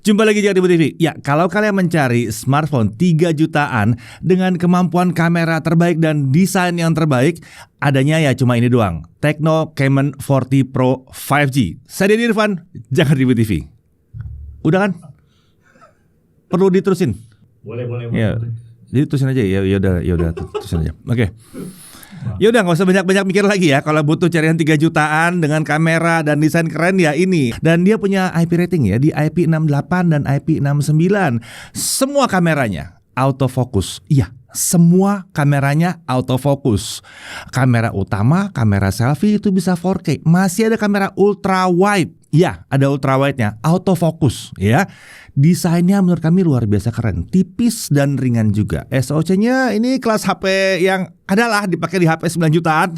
Jumpa lagi di Ibu TV. Ya, kalau kalian mencari smartphone 3 jutaan dengan kemampuan kamera terbaik dan desain yang terbaik, adanya ya cuma ini doang. Tecno Camon 40 Pro 5G. Saya Deddy Irfan, jangan di Ibu TV. Udah kan? Perlu diterusin? Boleh. Ya, jadi terusin aja ya. Ya udah terusin aja. Oke. Ya udah, nggak usah banyak mikir lagi ya. Kalau butuh carian 3 jutaan dengan kamera dan desain keren ya ini. Dan dia punya IP rating ya di IP68 dan IP69. Semua kameranya autofocus. Iya, semua kameranya autofocus. Kamera utama, kamera selfie itu bisa 4K. Masih ada kamera ultra wide. Ya, ada ultra wide-nya, autofocus ya. Desainnya menurut kami luar biasa keren, tipis dan ringan juga. SoC-nya ini kelas HP yang adalah dipakai di HP 9 jutaan.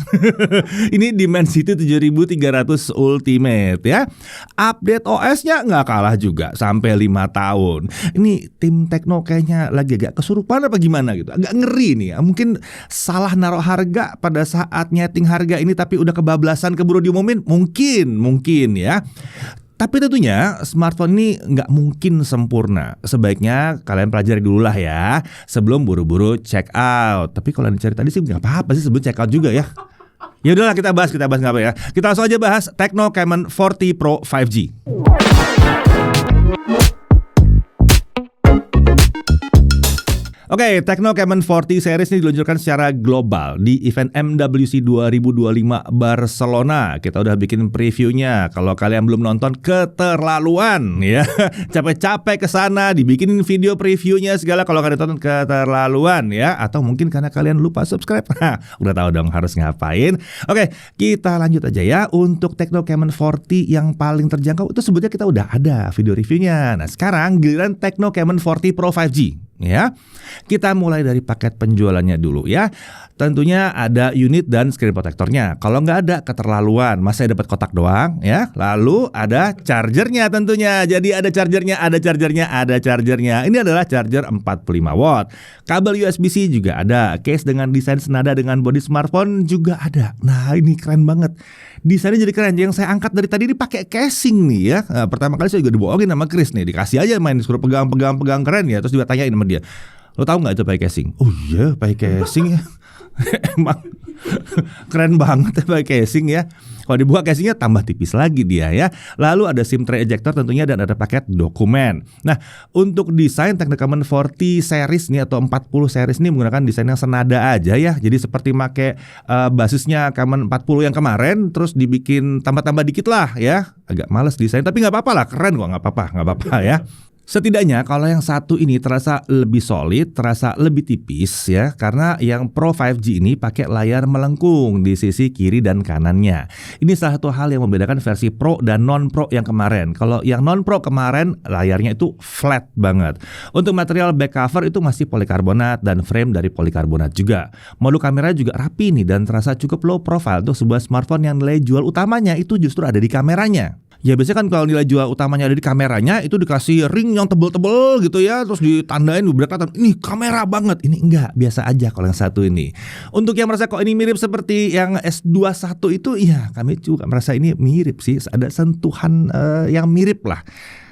Ini Dimensity 7300 Ultimate ya. Update OS-nya nggak kalah juga sampai 5 tahun. Ini tim Tecno kayaknya lagi agak kesurupan apa gimana gitu. Agak ngeri nih. Mungkin salah naruh harga pada saat nyeting harga ini tapi udah kebablasan keburu diumumin. Mungkin ya. Tapi tentunya smartphone ini nggak mungkin sempurna. Sebaiknya kalian pelajari dulu lah ya sebelum buru-buru check out. Tapi kalau dicari tadi sih nggak apa-apa sih sebelum check out juga ya. Ya udahlah kita bahas nggak apa ya. Kita langsung aja bahas Tecno Camon 40 Pro 5G. Oke, Tecno Camon 40 series ini diluncurkan secara global di event MWC 2025 Barcelona. Kita udah bikin previewnya. Kalau kalian belum nonton, keterlaluan ya. Capek-capek ke sana dibikinin video previewnya segala. Kalau kalian tonton keterlaluan ya. Atau mungkin karena kalian lupa subscribe. Udah tahu dong harus ngapain. Oke, kita lanjut aja ya. Untuk Tecno Camon 40 yang paling terjangkau itu sebetulnya kita udah ada video reviewnya. Nah, sekarang giliran Tecno Camon 40 Pro 5G. Ya, kita mulai dari paket penjualannya dulu ya. Tentunya ada unit dan screen protectornya. Kalau nggak ada keterlaluan, masa dapat kotak doang ya. Lalu ada chargernya tentunya. Jadi ada chargernya. Ini adalah charger 45 watt. Kabel USB-C juga ada. Case dengan desain senada dengan body smartphone juga ada. Nah, ini keren banget. Desainnya jadi keren. Yang saya angkat dari tadi ini pakai casing nih ya. Nah, pertama kali saya juga dibohongin sama Chris nih. Dikasih aja main disuruh pegang keren ya. Terus juga tanyain sama dia, lo tahu nggak itu pakai casing? Oh iya pakai casing ya. Emang keren banget ya pakai casing ya. Kalau dibuka casingnya tambah tipis lagi dia ya. Lalu ada SIM tray ejector tentunya dan ada paket dokumen. Nah, untuk desain Tecno Camon 40 series nih atau 40 series ini menggunakan desain yang senada aja ya. Jadi seperti pakai basisnya Camon 40 yang kemarin, terus dibikin tambah-tambah dikit lah ya. Agak males desain tapi nggak apa-apa lah, keren kok, nggak apa-apa ya. Setidaknya kalau yang satu ini terasa lebih solid, terasa lebih tipis ya, karena yang Pro 5G ini pakai layar melengkung di sisi kiri dan kanannya. Ini salah satu hal yang membedakan versi Pro dan non-Pro yang kemarin. Kalau yang non-Pro kemarin layarnya itu flat banget. Untuk material back cover itu masih polikarbonat dan frame dari polikarbonat juga. Modul kamera juga rapi nih dan terasa cukup low profile untuk sebuah smartphone yang nilai jual utamanya itu justru ada di kameranya. Ya biasanya kan kalau nilai jual utamanya ada di kameranya itu dikasih ring yang tebel-tebel gitu ya, terus ditandain beberapa kata ini kamera banget. Ini enggak, biasa aja kalau yang satu ini. Untuk yang merasa kok ini mirip seperti yang S21 itu, iya kami juga merasa ini mirip sih, ada sentuhan yang mirip lah.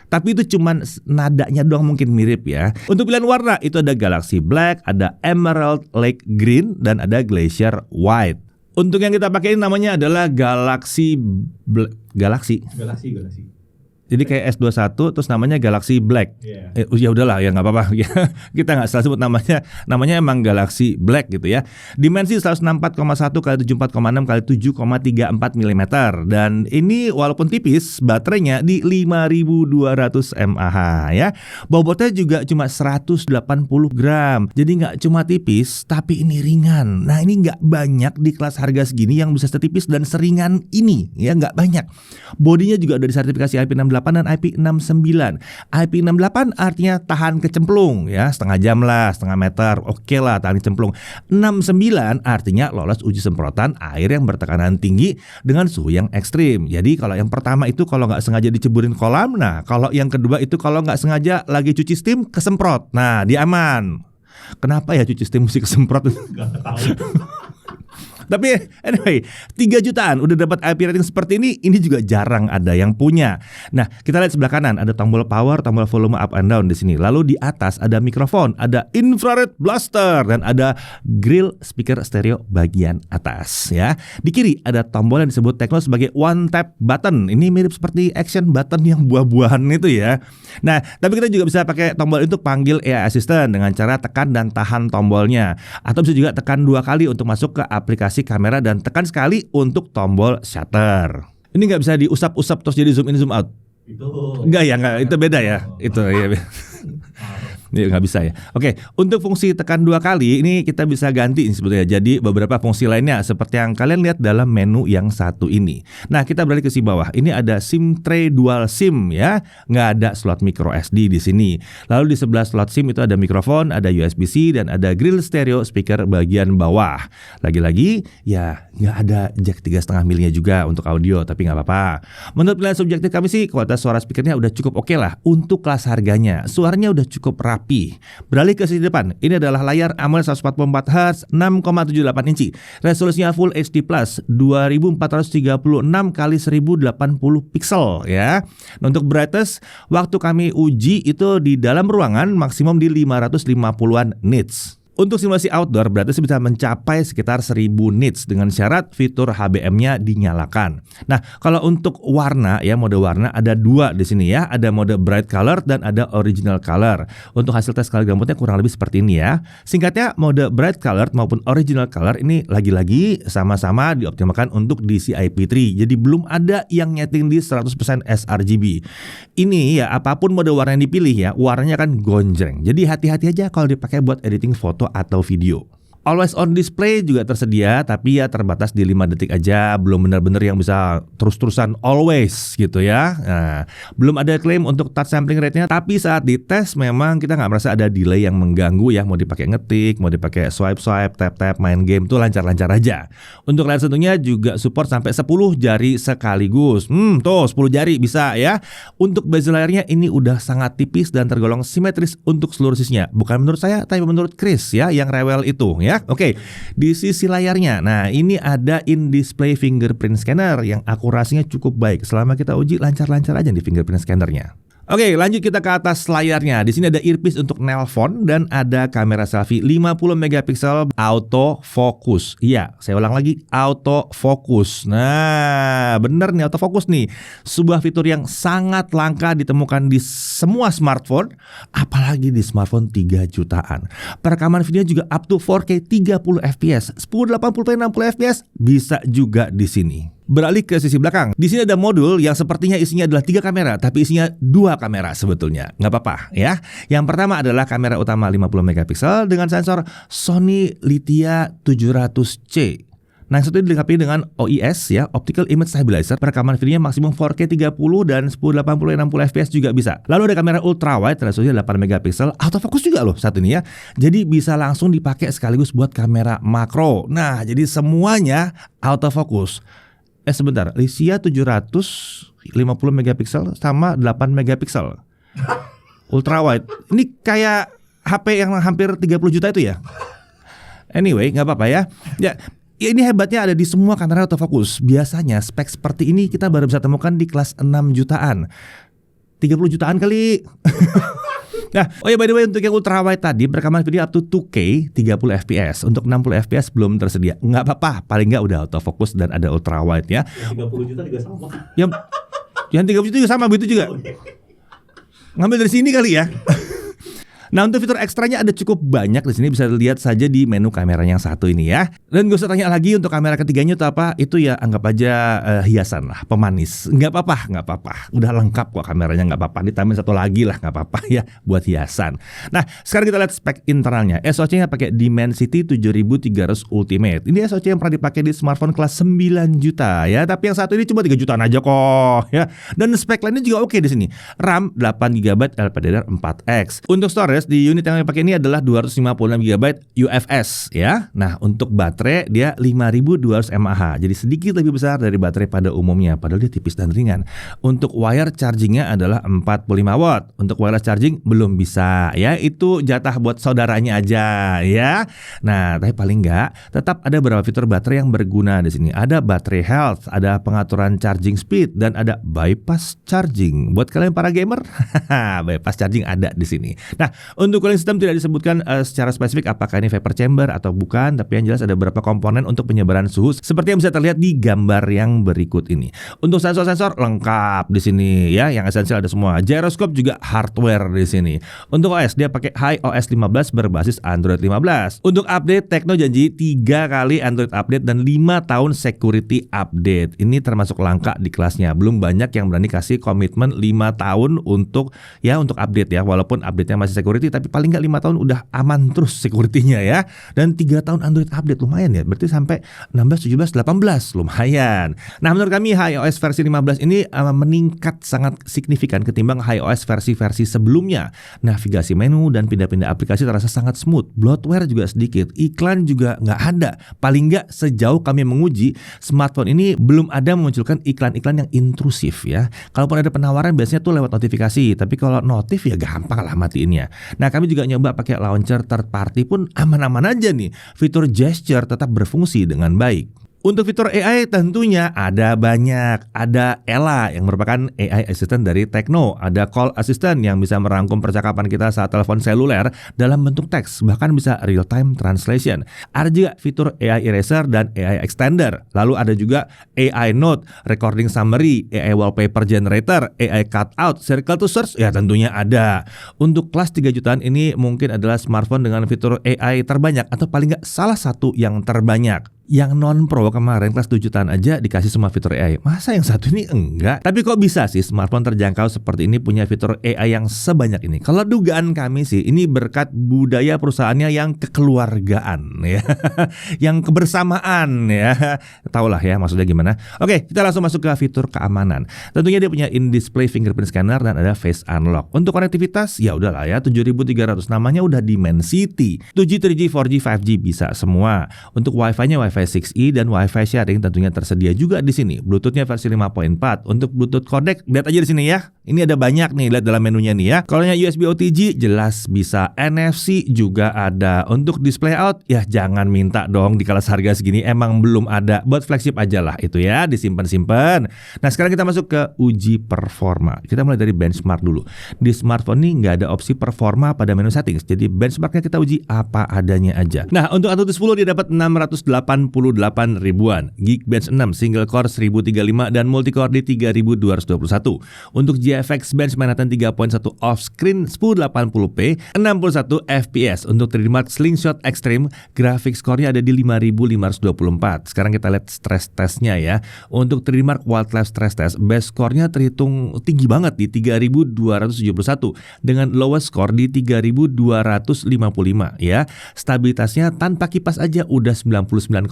Tapi itu cuman nadanya doang mungkin mirip ya. Untuk pilihan warna itu ada Galaxy Black, ada Emerald Lake Green, dan ada Glacier White. Untuk yang kita pakai ini namanya adalah Galaxy. Jadi kayak S21 terus namanya Galaxy Black. Ya udahlah ya nggak apa-apa. Kita nggak salah sebut namanya. Namanya emang Galaxy Black gitu ya. Dimensi 164,1 x 74,6 x 7,34 mm. Dan ini walaupun tipis, baterainya di 5200 mAh ya. Bobotnya juga cuma 180 gram. Jadi nggak cuma tipis, tapi ini ringan. Nah ini nggak banyak di kelas harga segini yang bisa setipis dan seringan ini ya, nggak banyak. Bodinya juga udah disertifikasi IP68 dan IP69. IP68 artinya tahan kecemplung ya, setengah jam lah, setengah meter, oke lah tahan kecemplung. 69 artinya lolos uji semprotan air yang bertekanan tinggi dengan suhu yang ekstrim. Jadi kalau yang pertama itu kalau nggak sengaja diceburin kolam, nah kalau yang kedua itu kalau nggak sengaja lagi cuci steam kesemprot, nah dia aman. Kenapa ya cuci steam mesti kesemprot? Tapi anyway, 3 jutaan udah dapat IP rating seperti ini juga jarang ada yang punya. Nah, kita lihat sebelah kanan ada tombol power, tombol volume up and down di sini. Lalu di atas ada mikrofon, ada infrared blaster dan ada grill speaker stereo bagian atas ya. Di kiri ada tombol yang disebut Tecno sebagai one tap button. Ini mirip seperti action button yang buah-buahan itu ya. Nah, tapi kita juga bisa pakai tombol untuk panggil AI Assistant dengan cara tekan dan tahan tombolnya. Atau bisa juga tekan 2 kali untuk masuk ke aplikasi kamera dan tekan sekali untuk tombol shutter. Ini nggak bisa diusap-usap terus jadi zoom in zoom out. Itu enggak, itu beda ya. Itu ya. Ini nggak bisa ya. Oke, untuk fungsi tekan 2 kali ini kita bisa ganti sebetulnya. Jadi beberapa fungsi lainnya seperti yang kalian lihat dalam menu yang satu ini. Nah, kita beralih ke si bawah. Ini ada SIM tray dual SIM ya. Nggak ada slot micro SD di sini. Lalu di sebelah slot SIM itu ada mikrofon, ada USB-C dan ada grill stereo speaker bagian bawah. Lagi-lagi ya nggak ada jack 3,5 mm juga untuk audio, tapi nggak apa-apa. Menurut penilaian subjektif kami sih kualitas suara speakernya udah cukup oke lah untuk kelas harganya. Suaranya udah cukup rapi. Beralih ke sisi depan, ini adalah layar AMOLED 144 Hz 6,78 inci. Resolusinya Full HD Plus 2436 x 1080 pixel ya. Untuk brightness, waktu kami uji itu di dalam ruangan maksimum di 550-an nits. Untuk simulasi outdoor brightness bisa mencapai sekitar 1000 nits dengan syarat fitur HBM-nya dinyalakan. Nah, kalau untuk warna ya, mode warna ada 2 di sini ya, ada mode bright color dan ada original color. Untuk hasil tes kali gambutnya kurang lebih seperti ini ya. Singkatnya, mode bright color maupun original color ini lagi-lagi sama-sama dioptimalkan untuk DCI-P3. Jadi belum ada yang nyeting di 100% sRGB. Ini ya, apapun mode warna yang dipilih ya, warnanya kan gonjreng. Jadi hati-hati aja kalau dipakai buat editing foto atau video. Always on display juga tersedia, tapi ya terbatas di 5 detik aja, belum benar-benar yang bisa terus-terusan always gitu ya. Nah, belum ada klaim untuk touch sampling rate-nya, tapi saat dites memang kita nggak merasa ada delay yang mengganggu ya, mau dipakai ngetik, mau dipakai swipe-swipe, tap-tap, main game tuh lancar-lancar aja. Untuk layar sentuhnya juga support sampai 10 jari sekaligus. Tuh 10 jari bisa ya. Untuk bezel layarnya ini udah sangat tipis dan tergolong simetris untuk seluruh sisinya. Bukan menurut saya, tapi menurut Chris ya, yang rewel itu ya. Oke, di sisi layarnya, nah ini ada in-display fingerprint scanner yang akurasinya cukup baik. Selama kita uji lancar-lancar aja di fingerprint scannernya. Oke, lanjut kita ke atas layarnya. Di sini ada earpiece untuk nelpon dan ada kamera selfie 50 megapiksel autofocus. Iya, saya ulang lagi, autofocus. Nah, bener nih autofocus nih. Sebuah fitur yang sangat langka ditemukan di semua smartphone, apalagi di smartphone 3 jutaan. Perekaman video juga up to 4K 30 fps, 1080p 60 fps bisa juga di sini. Beralih ke sisi belakang. Di sini ada modul yang sepertinya isinya adalah 3 kamera, tapi isinya 2 kamera sebetulnya. Nggak apa-apa ya. Yang pertama adalah kamera utama 50 megapiksel dengan sensor Sony Lithia 700C. Nah, yang satu dilengkapi dengan OIS ya, Optical Image Stabilizer. Perekaman videonya maksimum 4K 30 dan 1080 60 fps juga bisa. Lalu ada kamera ultra wide resolusi 8 megapiksel, autofocus juga loh satu ini ya. Jadi bisa langsung dipakai sekaligus buat kamera makro. Nah, jadi semuanya autofocus. Sebentar, Lithia 750 megapiksel sama 8 megapiksel ultra wide. Ini kayak HP yang hampir 30 juta itu ya. Anyway, nggak apa-apa ya. Ya, ini hebatnya ada di semua kamera autofocus. Biasanya spek seperti ini kita baru bisa temukan di kelas 6 jutaan. 30 jutaan kali. Nah, oh ya by the way, untuk yang ultra wide tadi perekaman video up to 2K 30 fps. Untuk 60 fps belum tersedia. Nggak apa-apa, paling nggak udah autofocus dan ada ultra wide ya. Yang 30 juta juga sama. Yang 30 juta juga sama begitu juga. Ngambil dari sini kali ya. Nah, untuk fitur ekstranya ada cukup banyak di sini, bisa dilihat saja di menu kamera yang satu ini ya. Dan gak usah tanya lagi untuk kamera ketiganya itu apa, itu ya anggap aja hiasan lah, pemanis. Nggak apa-apa, udah lengkap kok kameranya, nggak apa-apa. Ditambahin satu lagi lah, nggak apa-apa ya buat hiasan. Nah, sekarang kita lihat spek internalnya. SoC-nya pakai Dimensity 7300 Ultimate. Ini SoC yang pernah dipakai di smartphone kelas 9 juta ya, tapi yang satu ini cuma 3 jutaan aja kok ya. Dan spek lainnya juga oke di sini. RAM 8GB LPDDR4X. Untuk storage flash di unit yang pakai ini adalah 256 GB UFS ya. Nah, untuk baterai dia 5200 mAh. Jadi sedikit lebih besar dari baterai pada umumnya, padahal dia tipis dan ringan. Untuk wire chargingnya adalah 45 watt. Untuk wireless charging belum bisa ya. Itu jatah buat saudaranya aja ya. Nah, tapi paling enggak tetap ada beberapa fitur baterai yang berguna di sini. Ada baterai health, ada pengaturan charging speed, dan ada bypass charging. Buat kalian para gamer, bypass charging ada di sini. Nah, untuk cooling system tidak disebutkan secara spesifik apakah ini vapor chamber atau bukan, tapi yang jelas ada beberapa komponen untuk penyebaran suhu seperti yang bisa terlihat di gambar yang berikut ini. Untuk sensor-sensor lengkap di sini ya, yang esensial ada semua. Gyroscope juga hardware di sini. Untuk OS dia pakai iOS 15 berbasis Android 15. Untuk update, Tecno janji 3 kali Android update dan 5 tahun security update. Ini termasuk langka di kelasnya. Belum banyak yang berani kasih komitmen 5 tahun untuk update ya. Walaupun update-nya masih security, tapi paling nggak 5 tahun udah aman terus security-nya ya. Dan 3 tahun Android update lumayan ya. Berarti sampai 16, 17, 18 lumayan. Nah, menurut kami iOS versi 15 ini meningkat sangat signifikan ketimbang iOS versi-versi sebelumnya. Navigasi menu dan pindah-pindah aplikasi terasa sangat smooth. Bloatware juga sedikit. Iklan juga nggak ada. Paling nggak sejauh kami menguji, smartphone ini belum ada memunculkan iklan-iklan yang intrusif ya. Kalaupun ada penawaran biasanya tuh lewat notifikasi, tapi kalau notif ya gampang lah matiinnya. Nah, kami juga nyoba pakai launcher third party pun aman-aman aja nih. Fitur gesture tetap berfungsi dengan baik. Untuk fitur AI tentunya ada banyak. Ada Ella yang merupakan AI assistant dari Tecno. Ada Call Assistant yang bisa merangkum percakapan kita saat telepon seluler dalam bentuk teks, bahkan bisa real time translation. Ada juga fitur AI Eraser dan AI Extender. Lalu ada juga AI Note, Recording Summary, AI Wallpaper Generator, AI Cutout, Circle to Search, ya tentunya ada. Untuk kelas 3 jutaan ini mungkin adalah smartphone dengan fitur AI terbanyak atau paling nggak salah satu yang terbanyak. Yang non-pro kemarin kelas 7 jutaan aja dikasih semua fitur AI. Masa yang satu ini enggak? Tapi kok bisa sih smartphone terjangkau seperti ini punya fitur AI yang sebanyak ini? Kalau dugaan kami sih ini berkat budaya perusahaannya yang kekeluargaan ya. Yang kebersamaan ya. Tahulah ya maksudnya gimana. Oke, kita langsung masuk ke fitur keamanan. Tentunya dia punya in-display fingerprint scanner dan ada face unlock. Untuk konektivitas ya udahlah ya 7300 namanya udah Dimensity. 2G, 3G, 4G, 5G bisa semua. Untuk Wi-Fi-nya Wi-Fi 6E dan Wi-Fi sharing tentunya tersedia juga di sini. Bluetooth-nya versi 5.4. Untuk Bluetooth codec lihat aja di sini ya. Ini ada banyak nih, lihat dalam menunya nih ya. Kalau yang USB OTG jelas bisa. NFC juga ada. Untuk display out ya jangan minta dong di kelas harga segini, emang belum ada. Buat flagship aja lah itu ya, disimpan-simpan. Nah, sekarang kita masuk ke uji performa. Kita mulai dari benchmark dulu. Di smartphone ini nggak ada opsi performa pada menu settings. Jadi benchmarknya kita uji apa adanya aja. Nah, untuk AnTuTu 10 dia dapat 688 ribuan, Geekbench 6 single core 1035 dan multicore di 3221. Untuk GFX Bench Manhattan 3.1 off-screen 1080p 61 fps. Untuk 3D Mark Slingshot Extreme graphic score-nya ada di 5524. Sekarang kita lihat stress testnya ya. Untuk 3D Mark Wildlife Stress Test base score-nya terhitung tinggi banget di 3271 dengan lowest score di 3255 ya. Stabilitasnya tanpa kipas aja udah 99,4%.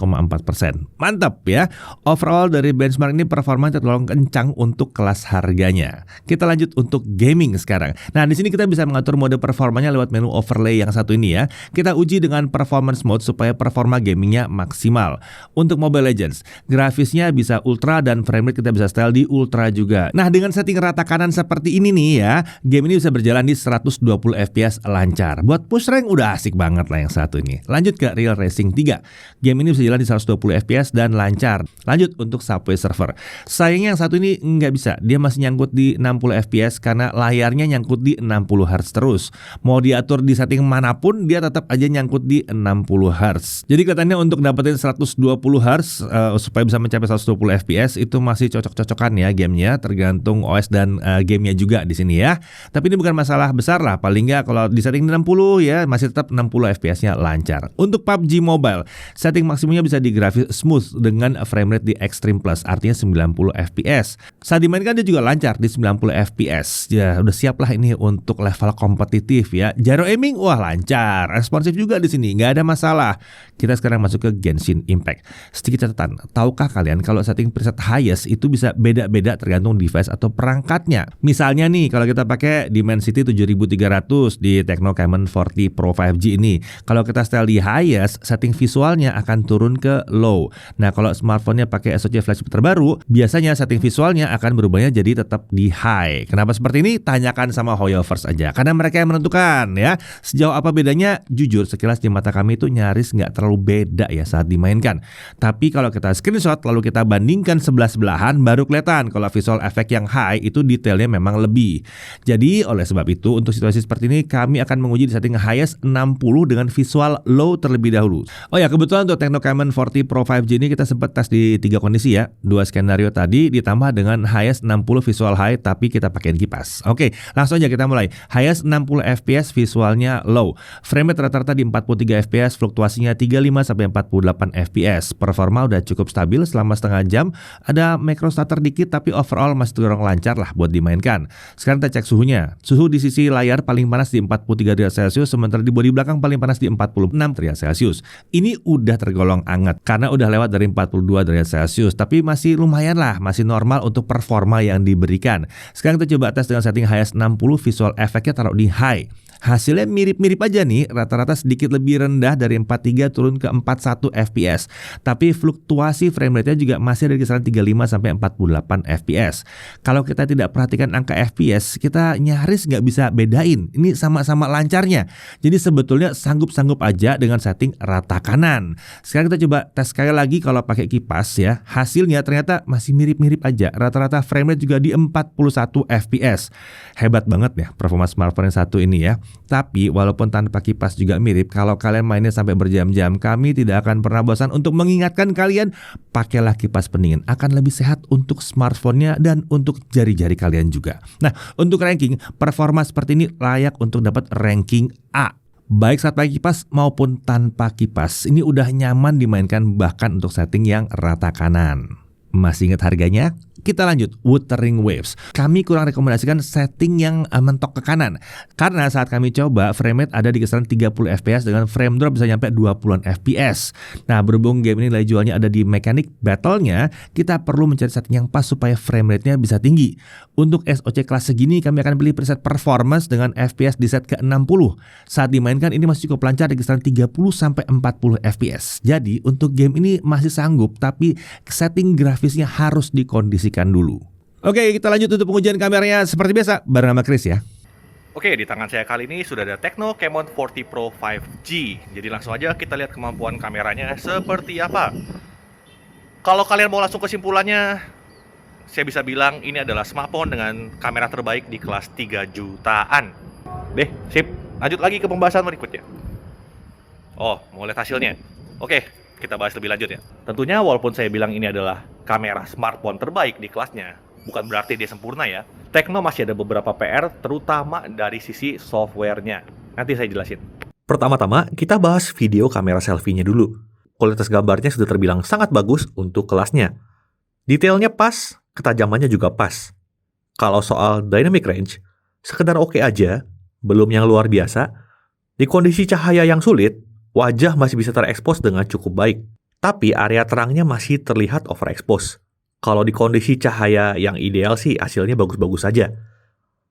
Mantap ya. Overall dari benchmark ini performa tergolong kencang untuk kelas harganya. Kita lanjut untuk gaming sekarang. Nah, di sini kita bisa mengatur mode performanya lewat menu overlay yang satu ini ya. Kita uji dengan performance mode supaya performa gamingnya maksimal. Untuk Mobile Legends, grafisnya bisa ultra dan frame rate kita bisa setel di ultra juga. Nah, dengan setting rata kanan seperti ini nih ya, game ini bisa berjalan di 120 fps lancar. Buat push rank udah asik banget lah yang satu ini. Lanjut ke Real Racing 3. Game ini bisa jalan di 120 fps dan lancar. Lanjut untuk Subway Surfer. Sayangnya yang satu ini nggak bisa. Dia masih nyangkut di 60 fps karena layarnya nyangkut di 60 Hz terus. Mau diatur di setting manapun dia tetap aja nyangkut di 60 Hz. Jadi kelihatannya untuk dapetin 120 Hz supaya bisa mencapai 120 fps itu masih cocok-cocokan ya gamenya, tergantung OS dan gamenya juga di sini ya. Tapi ini bukan masalah besar lah. Paling nggak kalau di setting 60 ya masih tetap 60 fps-nya lancar. Untuk PUBG Mobile, setting maksimumnya bisa di grafis smooth dengan frame rate di Extreme Plus, artinya 90 fps. Saat dimainkan dia juga lancar di 90 fps. Ya, udah siap lah ini untuk level kompetitif ya. Gyro aiming, wah lancar. Responsif juga di sini, nggak ada masalah. Kita sekarang masuk ke Genshin Impact. Sedikit catatan, tahukah kalian kalau setting preset highest itu bisa beda-beda tergantung device atau perangkatnya. Misalnya nih, kalau kita pakai Dimensity 7300 di Tecno Camon 40 Pro 5G ini, kalau kita setel di highest, setting visualnya akan turun ke low. Nah, kalau smartphone-nya pakai SoC flagship terbaru, biasanya setting visualnya akan berubahnya jadi tetap di high. Kenapa seperti ini? Tanyakan sama Hoyoverse aja, karena mereka yang menentukan ya. Sejauh apa bedanya? Jujur, sekilas di mata kami itu nyaris nggak terlalu beda ya saat dimainkan. Tapi kalau kita screenshot lalu kita bandingkan sebelah-sebelahan, baru kelihatan kalau visual efek yang high itu detailnya memang lebih. Jadi oleh sebab itu untuk situasi seperti ini kami akan menguji di setting highest 60 dengan visual low terlebih dahulu. Oh ya, kebetulan untuk Tecno Camon 40 Pro 5G ini kita sempat tes di 3 kondisi ya. 2 skenario tadi ditambah dengan highest 60 visual high tapi kita pakein kipas. Oke, langsung aja kita mulai. Highest 60 fps visualnya low. Frame rate rata-rata di 43 fps, fluktuasinya 35 sampai 48 fps. Performa udah cukup stabil selama setengah jam. Ada macro stutter dikit tapi overall masih tergolong lancar lah buat dimainkan. Sekarang kita cek suhunya. Suhu di sisi layar paling panas di 43 derajat Celcius, sementara di bodi belakang paling panas di 46 derajat Celcius. Ini udah tergolong hangat karena udah lewat dari 42 derajat Celcius, tapi masih lumayan lah, masih normal untuk performa yang diberikan. Sekarang kita coba tes dengan setting highest 60, visual efeknya taruh di high. Hasilnya mirip-mirip aja nih, rata-rata sedikit lebih rendah dari 43 turun ke 41 fps. Tapi fluktuasi frame rate-nya juga masih dari kisaran 35 sampai 48 fps. Kalau kita tidak perhatikan angka fps, kita nyaris nggak bisa bedain. Ini sama-sama lancarnya. Jadi sebetulnya sanggup-sanggup aja dengan setting rata kanan. Sekarang kita coba tes sekali lagi kalau pakai kipas ya. Hasilnya ternyata masih mirip-mirip aja. Rata-rata frame rate juga di 41 fps. Hebat banget ya performa smartphone yang satu ini ya. Tapi walaupun tanpa kipas juga mirip, kalau kalian mainnya sampai berjam-jam, kami tidak akan pernah bosan untuk mengingatkan kalian, pakailah kipas pendingin. Akan lebih sehat untuk smartphone-nya dan untuk jari-jari kalian juga. Nah, untuk ranking, performa seperti ini layak untuk dapat ranking A. Baik saat pakai kipas maupun tanpa kipas. Ini udah nyaman dimainkan bahkan untuk setting yang rata kanan. Masih ingat harganya? Kita lanjut, Wuthering Waves. Kami kurang rekomendasikan setting yang mentok ke kanan. Karena saat kami coba, frame rate ada di kisaran 30 fps dengan frame drop bisa nyampe 20-an fps. Nah, berhubung game ini nilai jualnya ada di mechanic battle-nya, kita perlu mencari setting yang pas supaya frame rate-nya bisa tinggi. Untuk SoC kelas segini, kami akan pilih preset performance dengan fps di set ke 60. Saat dimainkan, ini masih cukup lancar di kisaran 30 sampai 40 fps. Jadi, untuk game ini masih sanggup, tapi setting grafisnya harus dikondisikan dulu. Oke, kita lanjut untuk pengujian kameranya seperti biasa bareng sama Chris ya. Oke, di tangan saya kali ini sudah ada Tecno Camon 40 Pro 5G. Jadi langsung aja kita lihat kemampuan kameranya seperti apa. Kalau kalian mau langsung kesimpulannya, saya bisa bilang ini adalah smartphone dengan kamera terbaik di kelas 3 jutaan. Deh, sip. Lanjut lagi ke pembahasan berikutnya. Oh, mau lihat hasilnya? Oke, kita bahas lebih lanjut ya. Tentunya walaupun saya bilang ini adalah kamera smartphone terbaik di kelasnya, bukan berarti dia sempurna ya. Tecno masih ada beberapa PR, terutama dari sisi softwarenya. Nanti saya jelasin. Pertama-tama, kita bahas video kamera selfie-nya dulu. Kualitas gambarnya sudah terbilang sangat bagus untuk kelasnya. Detailnya pas, ketajamannya juga pas. Kalau soal dynamic range, sekedar oke aja, belum yang luar biasa. Di kondisi cahaya yang sulit, wajah masih bisa terekspos dengan cukup baik. Tapi area terangnya masih terlihat overexpose. Kalau di kondisi cahaya yang ideal sih hasilnya bagus-bagus saja.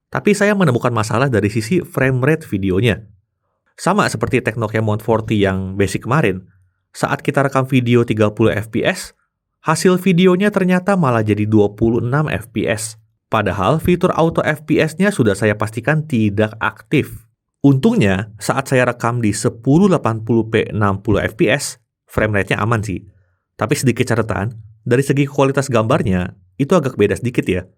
Tapi saya menemukan masalah dari sisi frame rate videonya. Sama seperti Tecno Camon 40 yang basic kemarin, saat kita rekam video 30 fps, hasil videonya ternyata malah jadi 26 fps. Padahal fitur auto fps-nya sudah saya pastikan tidak aktif. Untungnya, saat saya rekam di 1080p 60 fps, frame rate-nya aman sih. Tapi sedikit catatan, dari segi kualitas gambarnya, itu agak beda sedikit ya.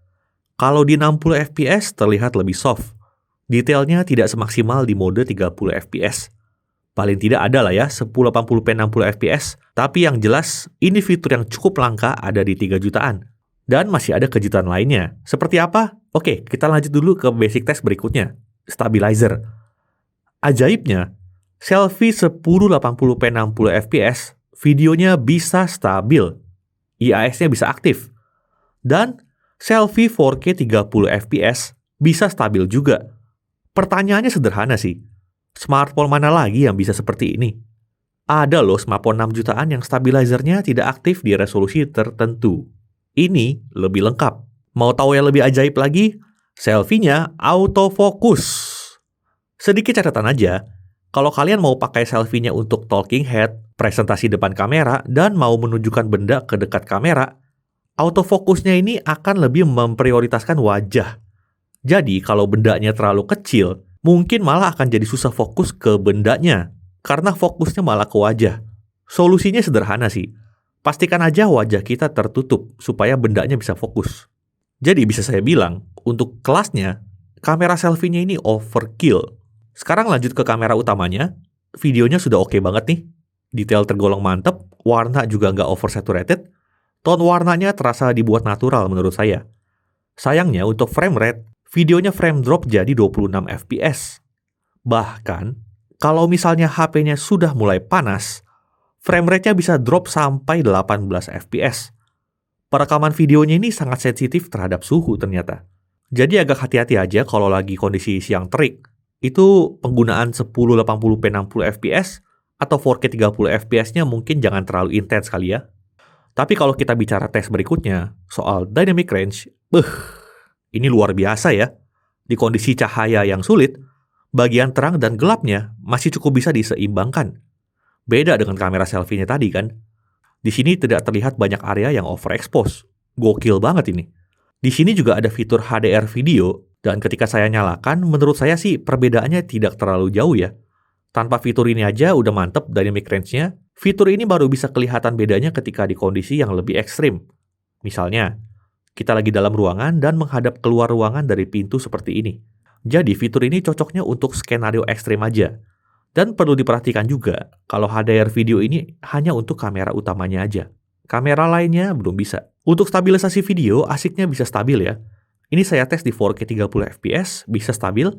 Kalau di 60 fps terlihat lebih soft. Detailnya tidak semaksimal di mode 30 fps. Paling tidak ada lah ya 1080p 60 fps, tapi yang jelas ini fitur yang cukup langka ada di 3 jutaan. Dan masih ada kejutan lainnya. Seperti apa? Oke, kita lanjut dulu ke basic test berikutnya. Stabilizer. Ajaibnya, selfie 1080p 60 fps, videonya bisa stabil. IAS-nya bisa aktif. Dan selfie 4K 30 fps bisa stabil juga. Pertanyaannya sederhana sih, smartphone mana lagi yang bisa seperti ini? Ada loh smartphone 6 jutaan yang stabilizernya tidak aktif di resolusi tertentu. Ini lebih lengkap. Mau tahu yang lebih ajaib lagi? Selfie-nya autofocus. Sedikit catatan aja, kalau kalian mau pakai selfie-nya untuk talking head, presentasi depan kamera, dan mau menunjukkan benda ke dekat kamera, autofokusnya ini akan lebih memprioritaskan wajah. Jadi kalau bendanya terlalu kecil, mungkin malah akan jadi susah fokus ke bendanya, karena fokusnya malah ke wajah. Solusinya sederhana sih, pastikan aja wajah kita tertutup supaya bendanya bisa fokus. Jadi bisa saya bilang, untuk kelasnya, kamera selfie-nya ini overkill. Sekarang lanjut ke kamera utamanya, videonya sudah oke banget nih. Detail tergolong mantep, warna juga nggak oversaturated, tone warnanya terasa dibuat natural menurut saya. Sayangnya untuk frame rate, videonya frame drop jadi 26 fps. Bahkan, kalau misalnya HP-nya sudah mulai panas, frame rate-nya bisa drop sampai 18 fps. Perekaman videonya ini sangat sensitif terhadap suhu ternyata. Jadi agak hati-hati aja kalau lagi kondisi siang terik. Itu penggunaan 1080p 60 fps atau 4K 30 fps-nya mungkin jangan terlalu intens kali ya. Tapi kalau kita bicara tes berikutnya, soal dynamic range, ini luar biasa ya. Di kondisi cahaya yang sulit, bagian terang dan gelapnya masih cukup bisa diseimbangkan. Beda dengan kamera selfie-nya tadi kan. Di sini tidak terlihat banyak area yang overexpose. Gokil banget ini. Di sini juga ada fitur HDR video, dan ketika saya nyalakan, menurut saya sih perbedaannya tidak terlalu jauh ya. Tanpa fitur ini aja udah mantep dynamic range-nya, fitur ini baru bisa kelihatan bedanya ketika di kondisi yang lebih ekstrim. Misalnya, kita lagi dalam ruangan dan menghadap keluar ruangan dari pintu seperti ini. Jadi fitur ini cocoknya untuk skenario ekstrim aja. Dan perlu diperhatikan juga, kalau HDR video ini hanya untuk kamera utamanya aja. Kamera lainnya belum bisa. Untuk stabilisasi video, asiknya bisa stabil ya. Ini saya tes di 4K 30 fps, bisa stabil,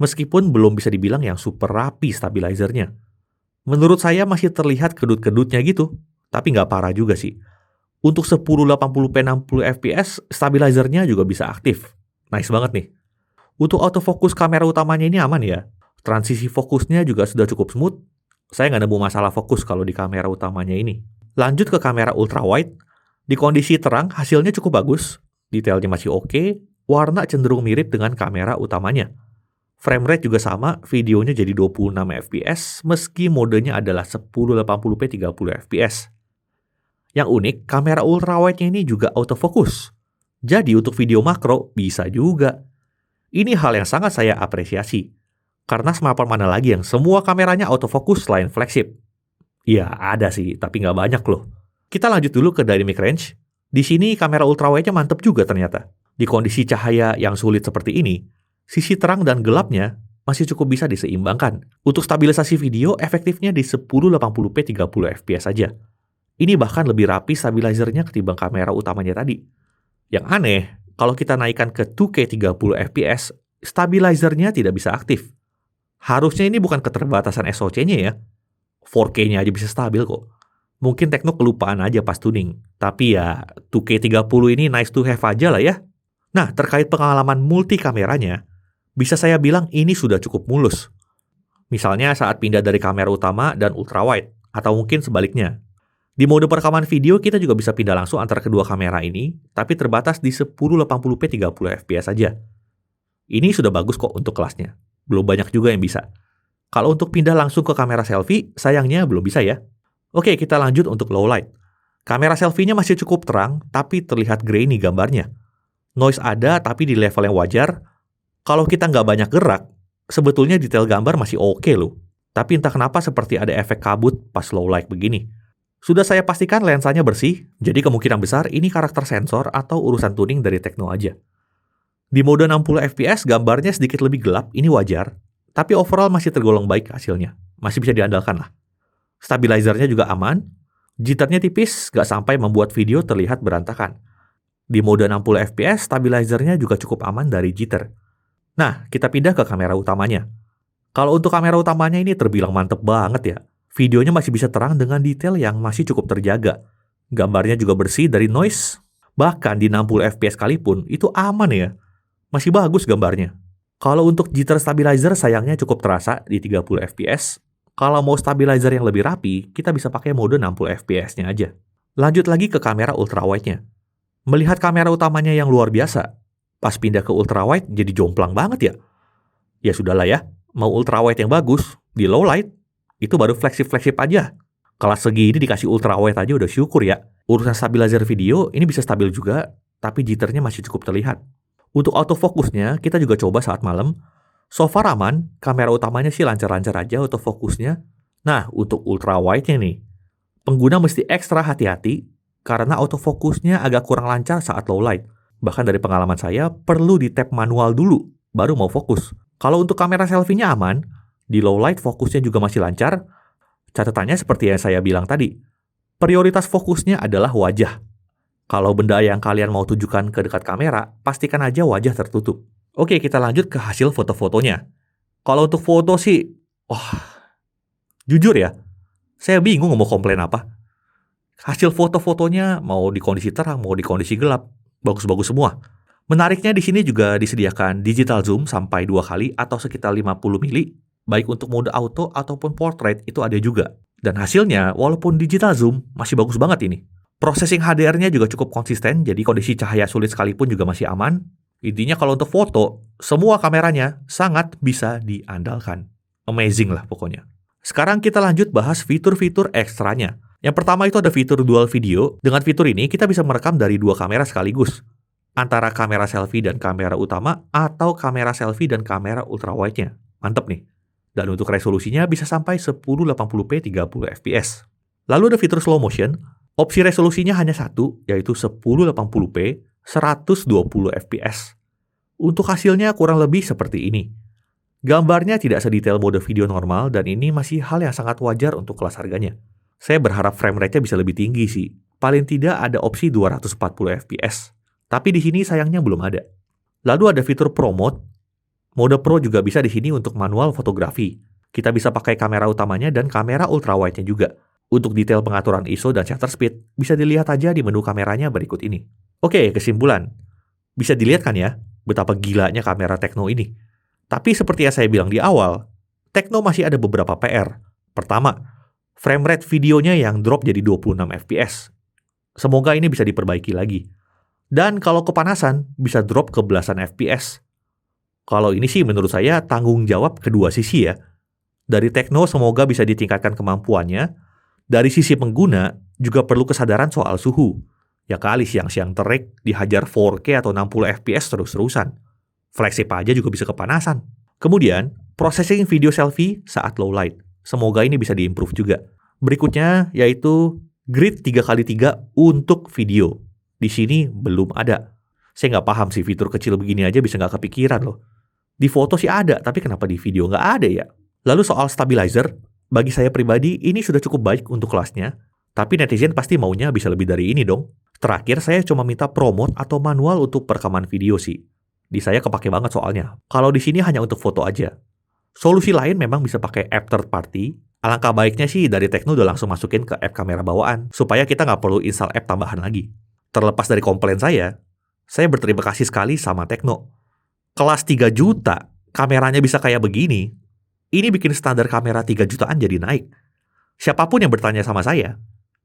meskipun belum bisa dibilang yang super rapi stabilizernya. Menurut saya masih terlihat kedut-kedutnya gitu, tapi nggak parah juga sih. Untuk 1080p 60 fps, stabilizernya juga bisa aktif. Nice banget nih. Untuk autofocus kamera utamanya ini aman ya. Transisi fokusnya juga sudah cukup smooth. Saya nggak nemu masalah fokus kalau di kamera utamanya ini. Lanjut ke kamera ultrawide. Di kondisi terang, hasilnya cukup bagus. Detailnya masih oke. Warna cenderung mirip dengan kamera utamanya. Frame rate juga sama, videonya jadi 26 fps, meski modenya adalah 1080p 30 fps. Yang unik, kamera ultrawide-nya ini juga autofocus. Jadi untuk video makro, bisa juga. Ini hal yang sangat saya apresiasi. Karena smartphone mana lagi yang semua kameranya autofocus selain flagship? Ya, ada sih, tapi nggak banyak loh. Kita lanjut dulu ke dynamic range. Di sini kamera ultrawide-nya mantep juga ternyata. Di kondisi cahaya yang sulit seperti ini, sisi terang dan gelapnya masih cukup bisa diseimbangkan. Untuk stabilisasi video, efektifnya di 1080p 30 fps saja. Ini bahkan lebih rapi stabilizernya ketimbang kamera utamanya tadi. Yang aneh, kalau kita naikkan ke 2K 30 fps, stabilizernya tidak bisa aktif. Harusnya ini bukan keterbatasan SoC-nya ya. 4K-nya aja bisa stabil kok. Mungkin Tekno kelupaan aja pas tuning. Tapi ya, 2K 30 ini nice to have aja lah ya. Nah, terkait pengalaman multi kameranya, bisa saya bilang ini sudah cukup mulus. Misalnya saat pindah dari kamera utama dan ultrawide, atau mungkin sebaliknya. Di mode perekaman video, kita juga bisa pindah langsung antara kedua kamera ini, tapi terbatas di 1080p 30 fps saja. Ini sudah bagus kok untuk kelasnya. Belum banyak juga yang bisa. Kalau untuk pindah langsung ke kamera selfie, sayangnya belum bisa ya. Oke, kita lanjut untuk low light. Kamera selfie-nya masih cukup terang, tapi terlihat grainy gambarnya. Noise ada, tapi di level yang wajar. Kalau kita nggak banyak gerak, sebetulnya detail gambar masih oke loh. Tapi entah kenapa seperti ada efek kabut pas low light begini. Sudah saya pastikan lensanya bersih, jadi kemungkinan besar ini karakter sensor atau urusan tuning dari Tekno aja. Di mode 60 fps gambarnya sedikit lebih gelap, ini wajar. Tapi overall masih tergolong baik hasilnya. Masih bisa diandalkan lah. Stabilizernya juga aman. Jitternya tipis, gak sampai membuat video terlihat berantakan. Di mode 60 fps, stabilizernya juga cukup aman dari jitter. Nah, kita pindah ke kamera utamanya. Kalau untuk kamera utamanya ini terbilang mantep banget ya. Videonya masih bisa terang dengan detail yang masih cukup terjaga. Gambarnya juga bersih dari noise. Bahkan di 60 fps sekalipun itu aman ya. Masih bagus gambarnya. Kalau untuk jitter stabilizer sayangnya cukup terasa di 30 fps. Kalau mau stabilizer yang lebih rapi, kita bisa pakai mode 60 fps-nya aja. Lanjut lagi ke kamera ultrawide-nya. Melihat kamera utamanya yang luar biasa, pas pindah ke ultrawide jadi jomplang banget ya. Ya sudahlah ya, mau ultrawide yang bagus, di low light, itu baru flagship aja. Kelas segini dikasih ultrawide aja udah syukur ya. Urusan stabilizer video, ini bisa stabil juga, tapi jitternya masih cukup terlihat. Untuk autofokusnya, kita juga coba saat malam. So far aman, kamera utamanya sih lancar-lancar aja autofokusnya. Nah, untuk ultrawide-nya nih, pengguna mesti ekstra hati-hati, karena autofokusnya agak kurang lancar saat low light. Bahkan dari pengalaman saya, perlu di tap manual dulu, baru mau fokus. Kalau untuk kamera selfie-nya aman, di low light fokusnya juga masih lancar. Catatannya seperti yang saya bilang tadi, prioritas fokusnya adalah wajah. Kalau benda yang kalian mau tujukan ke dekat kamera, pastikan aja wajah tertutup. Oke, kita lanjut ke hasil foto-fotonya. Kalau untuk foto sih, jujur ya, saya bingung mau komplain apa. Hasil foto-fotonya mau di kondisi terang, mau di kondisi gelap, bagus-bagus semua. Menariknya di sini juga disediakan digital zoom sampai 2 kali atau sekitar 50 mili, baik untuk mode auto ataupun portrait itu ada juga. Dan hasilnya, walaupun digital zoom, masih bagus banget ini. Processing HDR-nya juga cukup konsisten, jadi kondisi cahaya sulit sekalipun juga masih aman. Intinya kalau untuk foto, semua kameranya sangat bisa diandalkan. Amazing lah pokoknya. Sekarang kita lanjut bahas fitur-fitur ekstranya. Yang pertama itu ada fitur dual video. Dengan fitur ini, kita bisa merekam dari 2 kamera sekaligus. Antara kamera selfie dan kamera utama, atau kamera selfie dan kamera ultrawide-nya. Mantep nih. Dan untuk resolusinya bisa sampai 1080p 30 fps. Lalu ada fitur slow motion. Opsi resolusinya hanya satu, yaitu 1080p 120 fps. Untuk hasilnya kurang lebih seperti ini. Gambarnya tidak sedetail mode video normal dan ini masih hal yang sangat wajar untuk kelas harganya. Saya berharap frame rate-nya bisa lebih tinggi sih. Paling tidak ada opsi 240 fps. Tapi di sini sayangnya belum ada. Lalu ada fitur Pro Mode. Mode Pro juga bisa di sini untuk manual fotografi. Kita bisa pakai kamera utamanya dan kamera ultrawide-nya juga. Untuk detail pengaturan ISO dan shutter speed, bisa dilihat aja di menu kameranya berikut ini. Oke, kesimpulan. Bisa dilihat kan ya, betapa gilanya kamera Tecno ini. Tapi seperti yang saya bilang di awal, Tecno masih ada beberapa PR. Pertama, frame rate videonya yang drop jadi 26 fps. Semoga ini bisa diperbaiki lagi. Dan kalau kepanasan, bisa drop ke belasan fps. Kalau ini sih menurut saya tanggung jawab kedua sisi ya. Dari Tecno semoga bisa ditingkatkan kemampuannya. Dari sisi pengguna, juga perlu kesadaran soal suhu. Ya kali siang-siang terik, dihajar 4K atau 60 fps terus-terusan. Flagship aja juga bisa kepanasan. Kemudian, processing video selfie saat low light. Semoga ini bisa diimprove juga. Berikutnya, yaitu grid 3x3 untuk video. Di sini belum ada. Saya nggak paham sih fitur kecil begini aja bisa nggak kepikiran loh. Di foto sih ada, tapi kenapa di video nggak ada ya? Lalu soal stabilizer, bagi saya pribadi, ini sudah cukup baik untuk kelasnya, tapi netizen pasti maunya bisa lebih dari ini dong. Terakhir, saya cuma minta Pro Mode atau manual untuk perekaman video sih. Di saya kepake banget soalnya. Kalau di sini hanya untuk foto aja. Solusi lain memang bisa pakai app third party. Alangkah baiknya sih dari Tecno udah langsung masukin ke app kamera bawaan, supaya kita nggak perlu install app tambahan lagi. Terlepas dari komplain saya berterima kasih sekali sama Tecno. Kelas 3 juta, kameranya bisa kayak begini. Ini bikin standar kamera 3 jutaan jadi naik. Siapapun yang bertanya sama saya,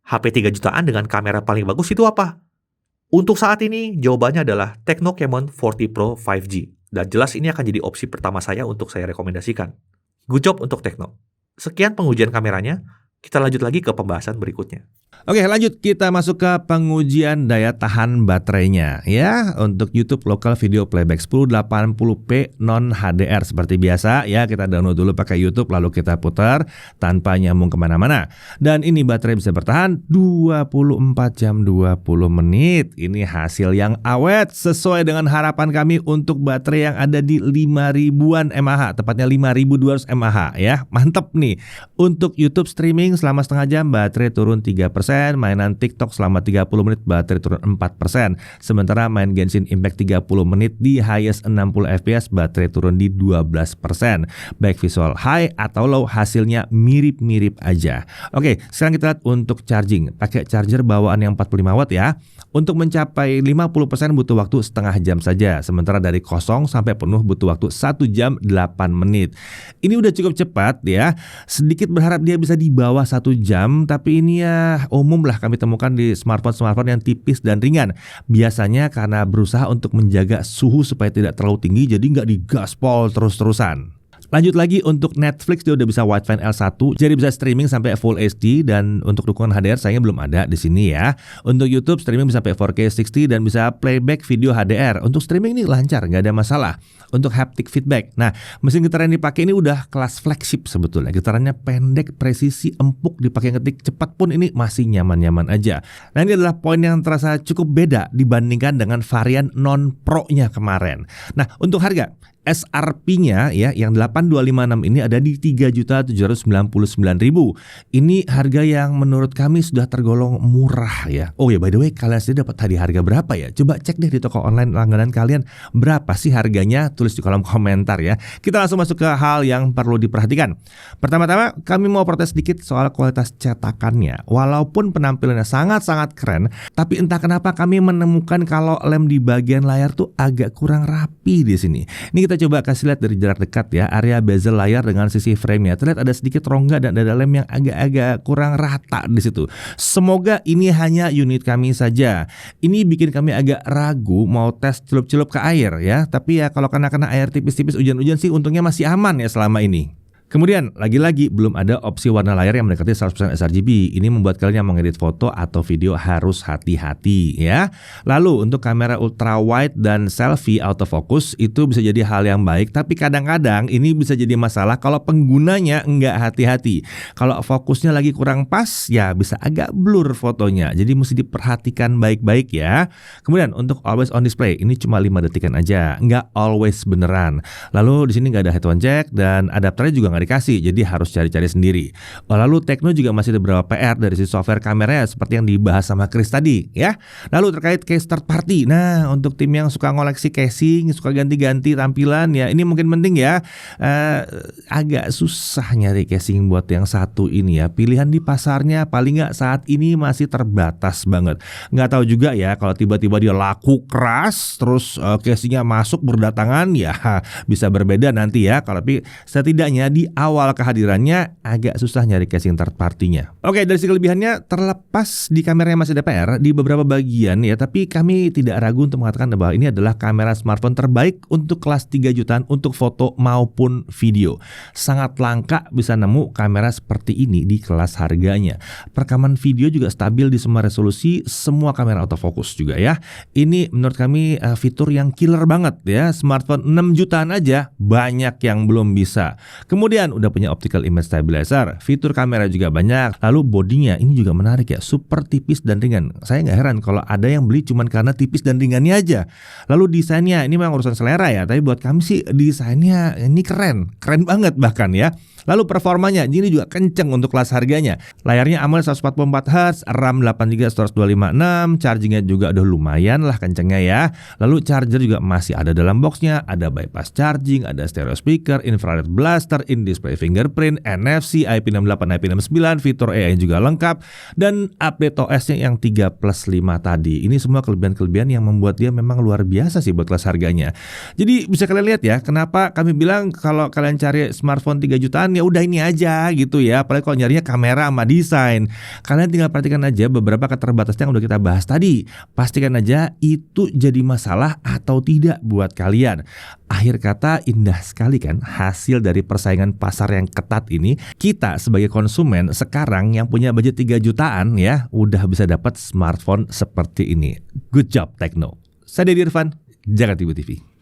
HP 3 jutaan dengan kamera paling bagus itu apa? Untuk saat ini, jawabannya adalah Tecno Camon 40 Pro 5G. Dan jelas ini akan jadi opsi pertama saya untuk saya rekomendasikan. Good job untuk Tecno. Sekian pengujian kameranya, kita lanjut lagi ke pembahasan berikutnya. Oke, lanjut kita masuk ke pengujian daya tahan baterainya ya. Untuk YouTube local video playback 1080p non HDR seperti biasa ya. Kita download dulu pakai YouTube lalu kita putar tanpa nyambung kemana-mana. Dan ini baterai bisa bertahan 24 jam 20 menit. Ini hasil yang awet sesuai dengan harapan kami untuk baterai yang ada di 5000-an mAh, tepatnya 5200 mAh ya. Mantap nih. Untuk YouTube streaming streaming selama setengah jam, baterai turun 3%, mainan TikTok selama 30 menit, baterai turun 4%. Sementara main Genshin Impact 30 menit di highest 60 fps, baterai turun di 12%. Baik visual high atau low, hasilnya mirip-mirip aja. Oke, sekarang kita lihat untuk charging. Pakai charger bawaan yang 45 watt ya. Untuk mencapai 50% butuh waktu setengah jam saja. Sementara dari kosong sampai penuh butuh waktu 1 jam 8 menit. Ini udah cukup cepat ya. Sedikit berharap dia bisa di bawah 1 jam, tapi ini ya umum lah kami temukan di smartphone yang tipis dan ringan. Biasanya karena berusaha untuk menjaga suhu supaya tidak terlalu tinggi, jadi nggak digaspol terus-terusan. Lanjut lagi untuk Netflix, dia udah bisa Widevine L1, jadi bisa streaming sampai Full HD, dan untuk dukungan HDR sayangnya belum ada di sini ya. Untuk YouTube streaming bisa sampai 4K 60 dan bisa playback video HDR. Untuk streaming ini lancar, nggak ada masalah. Untuk haptic feedback, nah mesin gitar yang dipakai ini udah kelas flagship sebetulnya. Gitarannya pendek, presisi, empuk, dipakai ngetik cepat pun ini masih nyaman-nyaman aja. Nah ini adalah poin yang terasa cukup beda dibandingkan dengan varian non-pro-nya kemarin. Nah untuk harga, SRP-nya ya yang 8256 ini ada di 3.799.000. Ini harga yang menurut kami sudah tergolong murah ya. Oh ya by the way, kalian sendiri dapat tadi harga berapa ya? Coba cek deh di toko online langganan kalian, berapa sih harganya? Tulis di kolom komentar ya. Kita langsung masuk ke hal yang perlu diperhatikan. Pertama-tama kami mau protes sedikit soal kualitas cetakannya. Walaupun penampilannya sangat-sangat keren, tapi entah kenapa kami menemukan kalau lem di bagian layar tuh agak kurang rapi di sini. Ini kita coba kasih lihat dari jarak dekat ya, area bezel layar dengan sisi frame-nya. Terlihat ada sedikit rongga dan ada lem yang agak-agak kurang rata di situ. Semoga ini hanya unit kami saja. Ini bikin kami agak ragu mau tes celup-celup ke air ya. Tapi ya kalau kena air tipis-tipis hujan-hujan sih untungnya masih aman ya selama ini. Kemudian lagi-lagi belum ada opsi warna layar yang mendekati 100% sRGB. Ini membuat kalian yang mengedit foto atau video harus hati-hati ya. Lalu untuk kamera ultra wide dan selfie autofocus itu bisa jadi hal yang baik, tapi kadang-kadang ini bisa jadi masalah kalau penggunanya nggak hati-hati. Kalau fokusnya lagi kurang pas ya bisa agak blur fotonya. Jadi mesti diperhatikan baik-baik ya. Kemudian untuk always on display ini cuma 5 detikan aja, nggak always beneran. Lalu di sini nggak ada headphone jack dan adapternya juga nggak dikasih, jadi harus cari-cari sendiri. Lalu Tecno juga masih ada beberapa PR dari sisi software kameranya seperti yang dibahas sama Chris tadi ya. Lalu terkait case third party, nah untuk tim yang suka ngoleksi casing, suka ganti-ganti tampilan ya, ini mungkin penting ya. Agak susah nyari casing buat yang satu ini ya. Pilihan di pasarnya paling nggak saat ini masih terbatas banget. Nggak tahu juga ya kalau tiba-tiba dia laku keras terus casingnya masuk berdatangan ya bisa berbeda nanti ya. Tapi setidaknya di awal kehadirannya agak susah nyari casing third party-nya. Oke, dari segi kelebihannya terlepas di kameranya masih ada PR di beberapa bagian ya, tapi kami tidak ragu untuk mengatakan bahwa ini adalah kamera smartphone terbaik untuk kelas 3 jutaan untuk foto maupun video. Sangat langka bisa nemu kamera seperti ini di kelas harganya. Perekaman video juga stabil di semua resolusi, semua kamera autofocus juga ya. Ini menurut kami fitur yang killer banget ya. Smartphone 6 jutaan aja banyak yang belum bisa. Kemudian udah punya optical image stabilizer, fitur kamera juga banyak. Lalu bodinya ini juga menarik ya, super tipis dan ringan. Saya nggak heran kalau ada yang beli cuman karena tipis dan ringannya aja. Lalu desainnya ini memang urusan selera ya, tapi buat kami sih desainnya ini keren banget bahkan ya. Lalu performanya ini juga kenceng untuk kelas harganya. Layarnya AMOLED 144Hz, RAM 8GB, storage 256, chargingnya juga udah lumayan lah kencengnya ya. Lalu charger juga masih ada dalam boxnya, ada bypass charging, ada stereo speaker, infrared blaster, in-display fingerprint, NFC, IP68, IP69, fitur AI juga lengkap, dan update OS-nya yang 3+5 tadi. Ini semua kelebihan-kelebihan yang membuat dia memang luar biasa sih buat kelas harganya. Jadi bisa kalian lihat ya, kenapa kami bilang kalau kalian cari smartphone 3 jutaan ya udah ini aja gitu ya. Apalagi kalau nyarinya kamera sama desain. Kalian tinggal perhatikan aja beberapa keterbatasan yang udah kita bahas tadi. Pastikan aja itu jadi masalah atau tidak buat kalian. Akhir kata indah sekali kan hasil dari persaingan pasar yang ketat ini. Kita sebagai konsumen sekarang yang punya budget 3 jutaan ya udah bisa dapat smartphone seperti ini. Good job Tecno. Saya Deddy Irfan, Jakarta TV.